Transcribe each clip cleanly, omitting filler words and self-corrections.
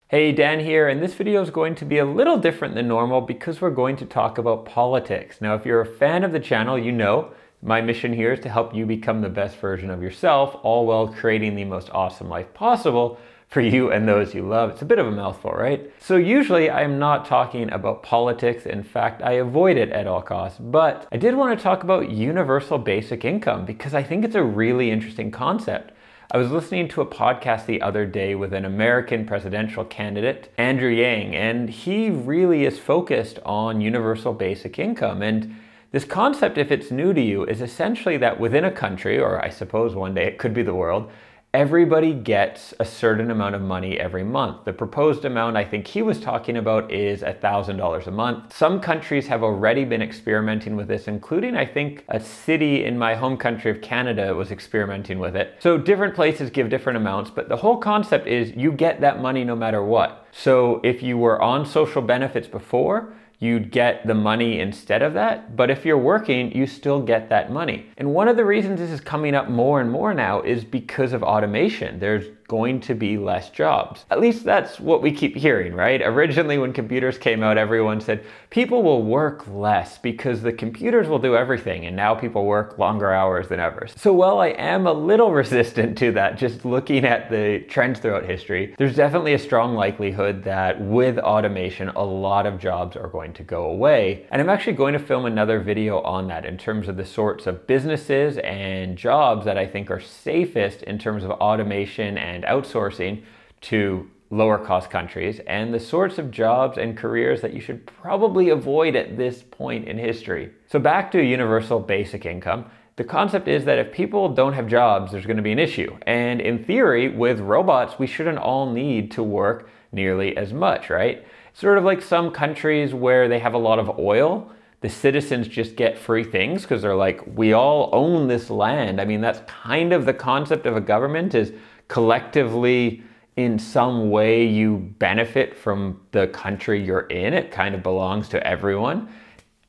Hey, Dan here, and this video is going to be a little different than normal because we're going to talk about politics. Now, if you're a fan of the channel, you know my mission here is to help you become the best version of yourself, all while creating the most awesome life possible for you and those you love. It's a bit of a mouthful, right? So usually I'm not talking about politics. In fact, I avoid it at all costs, but I did want to talk about universal basic income because I think it's a really interesting concept. I was listening to a podcast the other day with an American presidential candidate, Andrew Yang, and he really is focused on universal basic income. And this concept, if it's new to you, is essentially that within a country, or I suppose one day it could be the world, everybody gets a certain amount of money every month. The proposed amount I think he was talking about is $1,000 a month. Some countries have already been experimenting with this, including I think a city in my home country of Canada was experimenting with it. So different places give different amounts, but the whole concept is you get that money no matter what. So if you were on social benefits before, you'd get the money instead of that. But if you're working, you still get that money. And one of the reasons this is coming up more and more now is because of automation. There's going to be less jobs. At least that's what we keep hearing, right? Originally, when computers came out, everyone said people will work less because the computers will do everything. And now people work longer hours than ever. So while I am a little resistant to that, just looking at the trends throughout history, there's definitely a strong likelihood that with automation, a lot of jobs are going to go away. And I'm actually going to film another video on that in terms of the sorts of businesses and jobs that I think are safest in terms of automation and outsourcing to lower cost countries, and the sorts of jobs and careers that you should probably avoid at this point in history. So back to universal basic income. The concept is that if people don't have jobs, there's going to be an issue. And in theory, with robots, we shouldn't all need to work nearly as much, right? Sort of like some countries where they have a lot of oil, the citizens just get free things because they're like, we all own this land. I mean, that's kind of the concept of a government, is collectively in some way you benefit from the country you're in. It kind of belongs to everyone.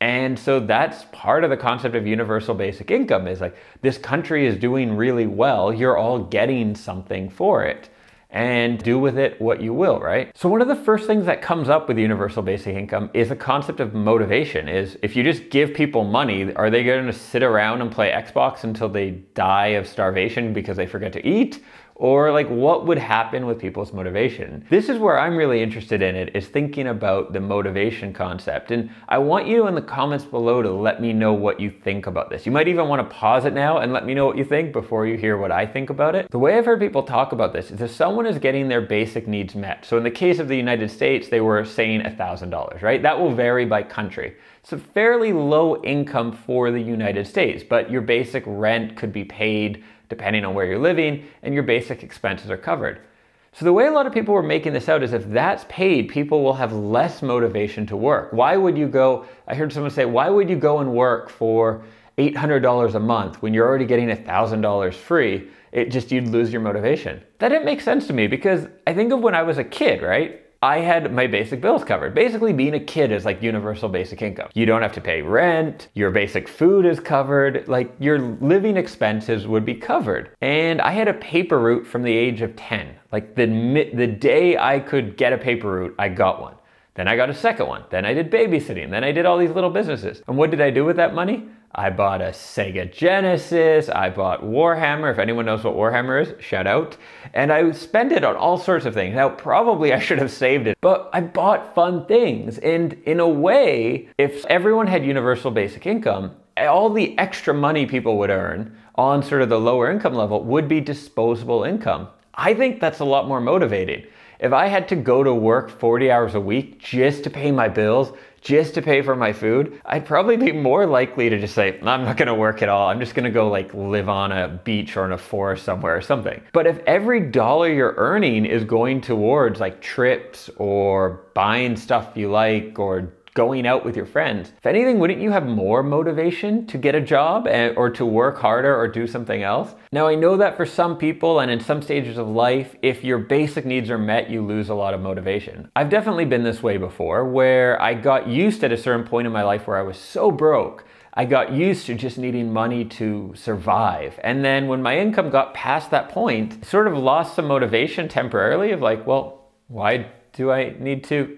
And so that's part of the concept of universal basic income, is like, this country is doing really well. You're all getting something for it. And do with it what you will, right? So one of the first things that comes up with universal basic income is the concept of motivation. Is if you just give people money, are they going to sit around and play Xbox until they die of starvation because they forget to eat? Or like, what would happen with people's motivation? This is where I'm really interested in it, is thinking about the motivation concept. And I want you in the comments below to let me know what you think about this. You might even want to pause it now and let me know what you think before you hear what I think about it. The way I've heard people talk about this is if someone is getting their basic needs met. So in the case of the United States, they were saying $1,000, right? That will vary by country. It's a fairly low income for the United States, but your basic rent could be paid depending on where you're living, and your basic expenses are covered. So the way a lot of people were making this out is if that's paid, people will have less motivation to work. Why would you go, I heard someone say, why would you go and work for $800 a month when you're already getting $1,000 free? You'd lose your motivation. That didn't make sense to me because I think of when I was a kid, right? I had my basic bills covered. Basically, being a kid is like universal basic income. You don't have to pay rent, your basic food is covered, like your living expenses would be covered. And I had a paper route from the age of 10. Like the day I could get a paper route, I got one. Then I got a second one. Then I did babysitting. Then I did all these little businesses. And what did I do with that money? I bought a Sega Genesis, I bought Warhammer. If anyone knows what Warhammer is, shout out. And I spent it on all sorts of things. Now, probably I should have saved it, but I bought fun things. And in a way, if everyone had universal basic income, all the extra money people would earn on sort of the lower income level would be disposable income. I think that's a lot more motivating. If I had to go to work 40 hours a week just to pay my bills, just to pay for my food, I'd probably be more likely to just say, I'm not gonna work at all. I'm just gonna go like live on a beach or in a forest somewhere or something. But if every dollar you're earning is going towards like trips or buying stuff you like or going out with your friends, if anything, wouldn't you have more motivation to get a job or to work harder or do something else? Now, I know that for some people and in some stages of life, if your basic needs are met, you lose a lot of motivation. I've definitely been this way before, where I got used at a certain point in my life where I was so broke. I got used to just needing money to survive. And then when my income got past that point, sort of lost some motivation temporarily of like, well, why do I need to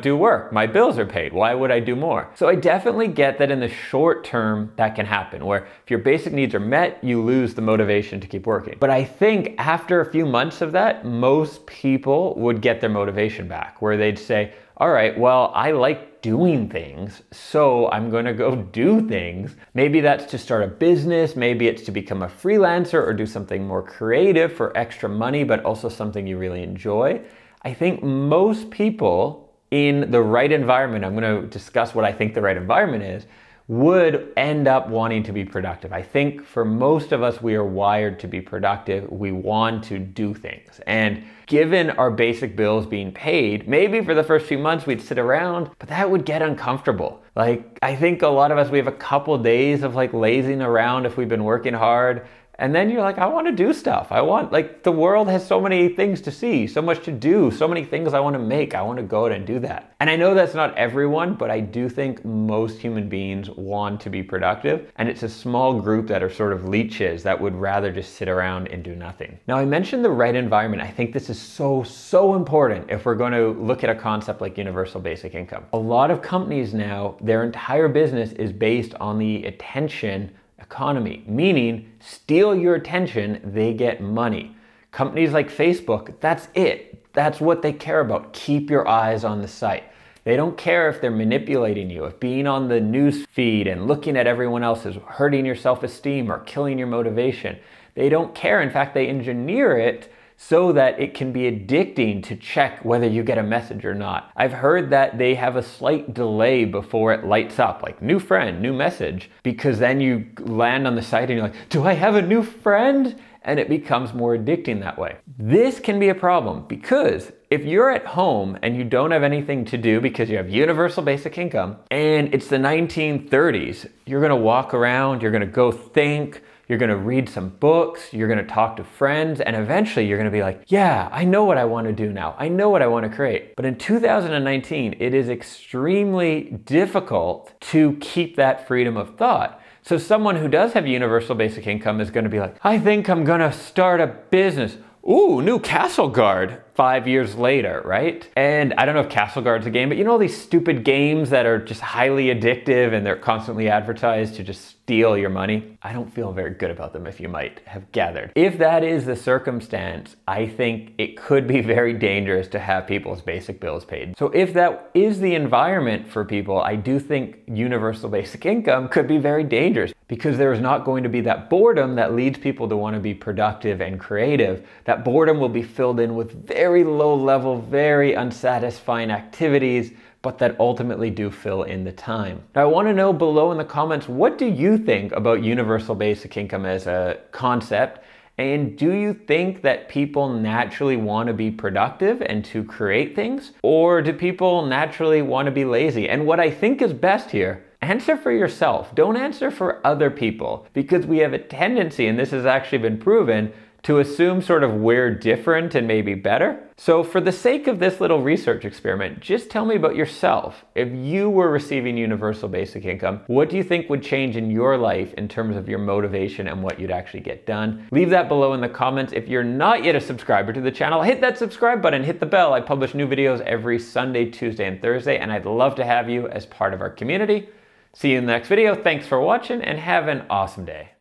do work? My bills are paid. Why would I do more? So I definitely get that in the short term that can happen, where if your basic needs are met, you lose the motivation to keep working. But I think after a few months of that, most people would get their motivation back, where they'd say, all right, well, I like doing things, so I'm going to go do things. Maybe that's to start a business, maybe it's to become a freelancer or do something more creative for extra money, but also something you really enjoy. I think most people in the right environment, I'm going to discuss what I think the right environment is, would end up wanting to be productive. I think for most of us, we are wired to be productive. We want to do things. And given our basic bills being paid, maybe for the first few months we'd sit around, but that would get uncomfortable. Like, I think a lot of us, we have a couple days of like lazing around if we've been working hard. And then you're like, I want to do stuff. The world has so many things to see, so much to do, so many things I want to make. I want to go out and do that. And I know that's not everyone, but I do think most human beings want to be productive. And it's a small group that are sort of leeches that would rather just sit around and do nothing. Now, I mentioned the right environment. I think this is so important if we're going to look at a concept like universal basic income. A lot of companies now, their entire business is based on the attention economy, meaning steal your attention, they get money. Companies like Facebook, that's it. That's what they care about. Keep your eyes on the site. They don't care if they're manipulating you, if being on the news feed and looking at everyone else is hurting your self-esteem or killing your motivation. They don't care. In fact, they engineer it so that it can be addicting to check whether you get a message or not. I've heard that they have a slight delay before it lights up, like new friend, new message, because then you land on the site and you're like, do I have a new friend? And it becomes more addicting that way. This can be a problem because if you're at home and you don't have anything to do because you have universal basic income and it's the 1930s, you're gonna walk around, you're gonna go think, you're gonna read some books, you're gonna talk to friends, and eventually you're gonna be like, yeah, I know what I wanna do now. I know what I wanna create. But in 2019, it is extremely difficult to keep that freedom of thought. So someone who does have universal basic income is gonna be like, I think I'm gonna start a business. Ooh, new Castle Guard 5 years later, right? And I don't know if Castle Guard's a game, but you know these stupid games that are just highly addictive and they're constantly advertised to just steal your money? I don't feel very good about them, if you might have gathered. If that is the circumstance, I think it could be very dangerous to have people's basic bills paid. So if that is the environment for people, I do think universal basic income could be very dangerous because there is not going to be that boredom that leads people to want to be productive and creative. That boredom will be filled in with very low level, very unsatisfying activities, but that ultimately do fill in the time. Now, I want to know below in the comments, what do you think about universal basic income as a concept? And do you think that people naturally want to be productive and to create things? Or do people naturally want to be lazy? And what I think is best here, answer for yourself. Don't answer for other people, because we have a tendency, and this has actually been proven, to assume sort of we're different and maybe better. So for the sake of this little research experiment, just tell me about yourself. If you were receiving universal basic income, what do you think would change in your life in terms of your motivation and what you'd actually get done? Leave that below in the comments. If you're not yet a subscriber to the channel, hit that subscribe button, hit the bell. I publish new videos every Sunday, Tuesday, and Thursday, and I'd love to have you as part of our community. See you in the next video. Thanks for watching and have an awesome day.